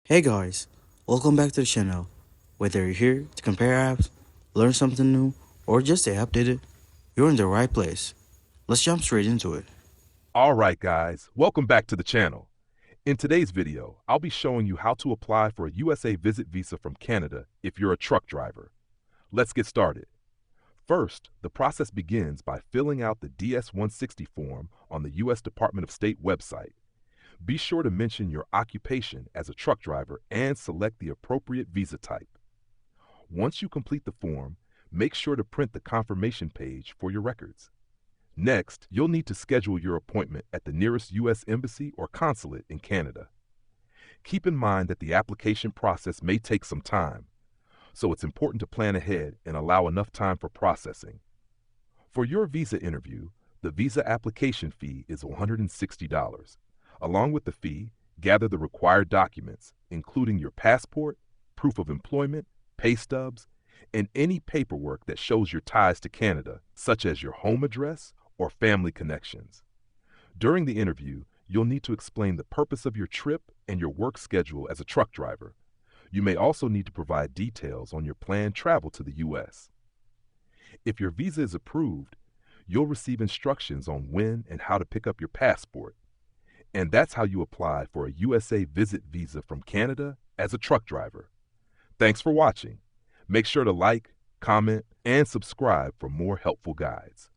Hey guys, welcome back to the channel. Whether you're here to compare apps, learn something new, or just stay updated, you're in the right place. Let's jump straight into it. Alright guys, welcome back to the channel. In today's video, I'll be showing you how to apply for a USA Visit Visa from Canada if you're a truck driver. Let's get started. First, the process begins by filling out the DS-160 form on the U.S. Department of State website. Be sure to mention your occupation as a truck driver and select the appropriate visa type. Once you complete the form, make sure to print the confirmation page for your records. Next, you'll need to schedule your appointment at the nearest U.S. Embassy or consulate in Canada. Keep in mind that the application process may take some time, so it's important to plan ahead and allow enough time for processing. For your visa interview, the visa application fee is $160. Along with the fee, gather the required documents, including your passport, proof of employment, pay stubs, and any paperwork that shows your ties to Canada, such as your home address or family connections. During the interview, you'll need to explain the purpose of your trip and your work schedule as a truck driver. You may also need to provide details on your planned travel to the U.S. If your visa is approved, you'll receive instructions on when and how to pick up your passport. And that's how you apply for a USA Visit Visa from Canada as a truck driver. Thanks for watching. Make sure to like, comment, and subscribe for more helpful guides.